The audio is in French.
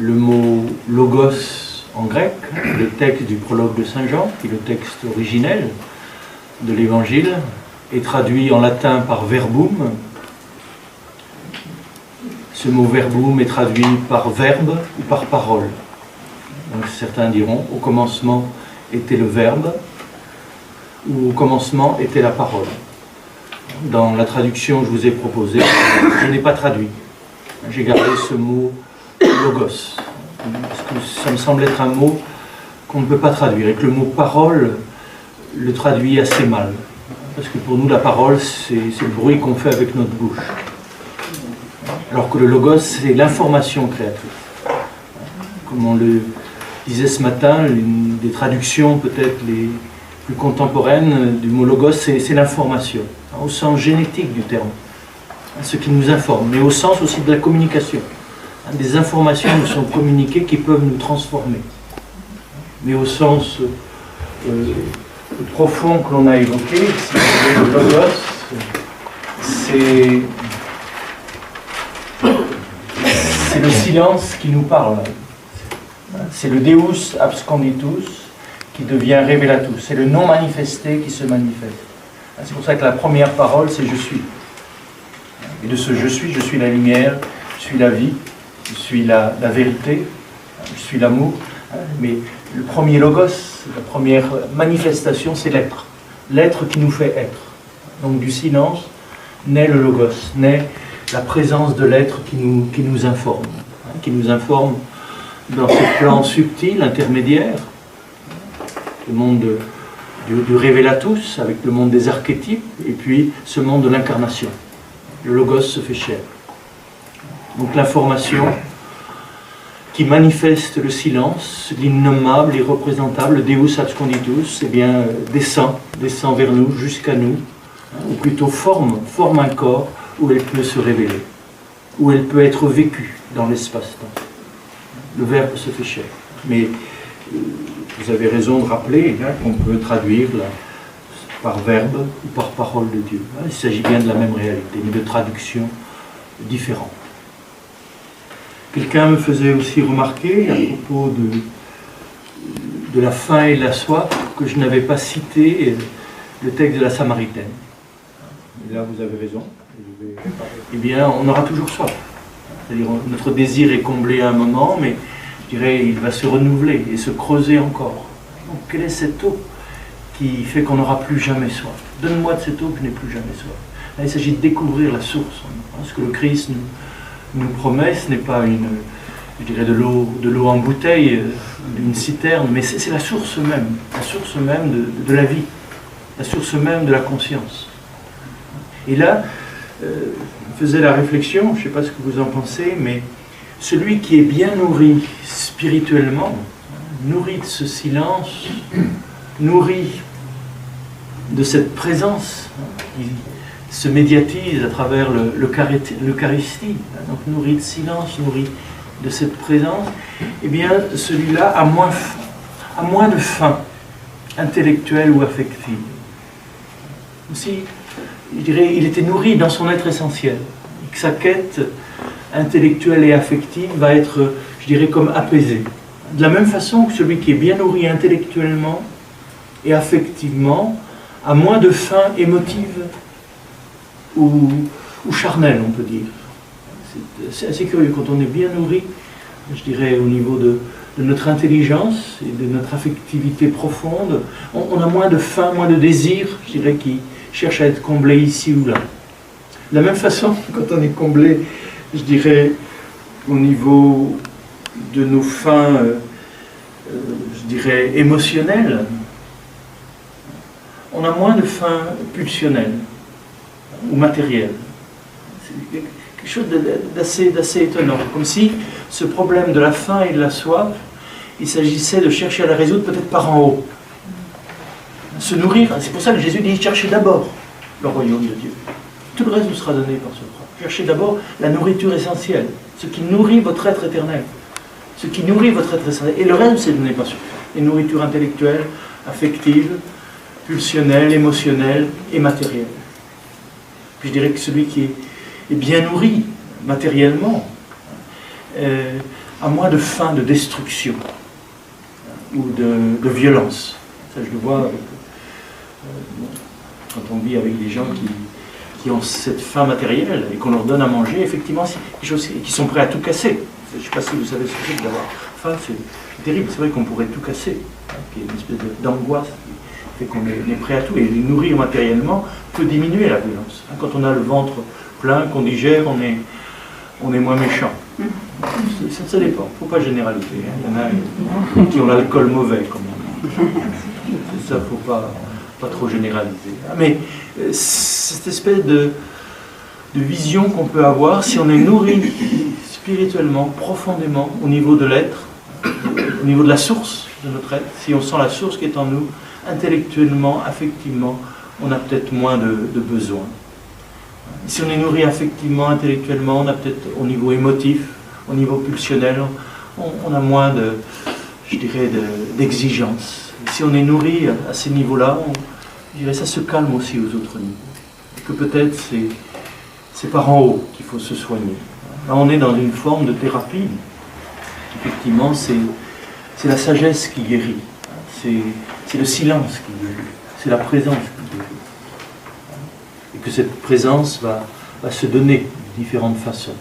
le mot logos en grec, le texte du prologue de Saint Jean, qui est le texte originel de l'Évangile, est traduit en latin par verbum. Ce mot verbum est traduit par verbe ou par parole. Donc certains diront, au commencement était le verbe, ou au commencement était la parole. Dans la traduction que je vous ai proposée, je n'ai pas traduit. J'ai gardé ce mot logos, parce que ça me semble être un mot qu'on ne peut pas traduire, et que le mot parole le traduit assez mal. Parce que pour nous, la parole, c'est le bruit qu'on fait avec notre bouche. Alors que le logos, c'est l'information créatrice. Comme on le disait ce matin, une des traductions peut-être les plus contemporaines du mot logos, c'est l'information, au sens génétique du terme, ce qui nous informe, mais au sens aussi de la communication. Des informations nous sont communiquées qui peuvent nous transformer. Mais au sens profond que l'on a évoqué, si le logos, c'est le silence qui nous parle. C'est le Deus absconditus qui devient révélatus. C'est le non manifesté qui se manifeste. C'est pour ça que la première parole, c'est « je suis ». Et de ce « je suis la lumière, je suis la vie, je suis la vérité, je suis l'amour. Mais le premier logos, la première manifestation, c'est l'être. L'être qui nous fait être. Donc du silence naît le logos, naît la présence de l'être qui nous informe. Qui nous informe dans ce plan subtil, intermédiaire, le monde du révélatus, avec le monde des archétypes, et puis ce monde de l'incarnation. Le logos se fait chair. Donc l'information qui manifeste le silence, l'innommable, l'irreprésentable, le Deus absconditus, eh bien, descend vers nous, jusqu'à nous, ou plutôt forme un corps où elle peut se révéler, où elle peut être vécue dans l'espace-temps. Le Verbe se fait chair. Mais vous avez raison de rappeler qu'on peut traduire par verbe ou par parole de Dieu. Il s'agit bien de la même réalité, mais de traductions différentes. Quelqu'un me faisait aussi remarquer, à propos de la faim et de la soif, que je n'avais pas cité le texte de la Samaritaine. Et là, vous avez raison. Eh bien, on aura toujours soif. C'est-à-dire, notre désir est comblé à un moment, mais je dirais, il va se renouveler et se creuser encore. Donc, quelle est cette eau qui fait qu'on n'aura plus jamais soif? Donne-moi de cette eau que je n'ai plus jamais soif. Là, il s'agit de découvrir la source. Ce que le Christ nous promet, ce n'est pas de l'eau en bouteille, d'une citerne, mais c'est la source même de la vie, la source même de la conscience. Et là, je faisais la réflexion, je ne sais pas ce que vous en pensez, mais celui qui est bien nourri spirituellement, nourri de ce silence, nourri de cette présence qui se médiatise à travers l'Eucharistie, donc nourri de silence, nourri de cette présence, eh bien celui-là a moins de faim intellectuelle ou affective. Aussi, je dirais, il était nourri dans son être essentiel, et que sa quête intellectuelle et affective va être, je dirais, comme apaisée. De la même façon que celui qui est bien nourri intellectuellement et affectivement a moins de faim émotive ou charnelle, on peut dire. C'est assez curieux, quand on est bien nourri, je dirais, au niveau de notre intelligence et de notre affectivité profonde, on a moins de faim, moins de désir, je dirais, qui cherche à être comblé ici ou là. De la même façon, quand on est comblé, je dirais, au niveau de nos fins, je dirais, émotionnelles, on a moins de faim pulsionnelle ou matérielle. C'est quelque chose d'assez étonnant, comme si ce problème de la faim et de la soif, il s'agissait de chercher à la résoudre peut-être par en haut. Se nourrir, c'est pour ça que Jésus dit, cherchez d'abord le royaume de Dieu. Tout le reste vous sera donné par ce propre. Cherchez d'abord la nourriture essentielle, ce qui nourrit votre être éternel. Ce qui nourrit votre être essentiel. Et le reste, c'est donné par ce propre. Les nourritures intellectuelles, affectives, pulsionnelles, émotionnelles et matérielles. Puis je dirais que celui qui est bien nourri matériellement à moins de faim, de destruction ou de violence. Ça, je le vois avec, quand on vit avec des gens qui ont cette faim matérielle et qu'on leur donne à manger, effectivement, c'est des choses qui sont prêts à tout casser. Je ne sais pas si vous savez ce que c'est que d'avoir faim, c'est terrible. C'est vrai qu'on pourrait tout casser, qu'il y a une espèce d'angoisse qui fait qu'on est prêt à tout. Et nourrir matériellement peut diminuer la violence. Quand on a le ventre plein, qu'on digère, on est moins méchant. Ça dépend, il ne faut pas généraliser. Il y en a qui ont l'alcool mauvais, comme on dit. C'est ça, il ne faut pas trop généraliser. Mais cette espèce de vision qu'on peut avoir, si on est nourri spirituellement, profondément, au niveau de l'être, au niveau de la source de notre être, si on sent la source qui est en nous, intellectuellement, affectivement, on a peut-être moins de besoins. Si on est nourri affectivement, intellectuellement, on a peut-être au niveau émotif, au niveau pulsionnel, on a moins d'exigence. Si on est nourri à ces niveaux-là, je dirais ça se calme aussi aux autres niveaux. Et que peut-être c'est par en haut qu'il faut se soigner. Là, on est dans une forme de thérapie. Effectivement, c'est la sagesse qui guérit. C'est le silence qui guérit. C'est la présence qui guérit. Et que cette présence va se donner de différentes façons.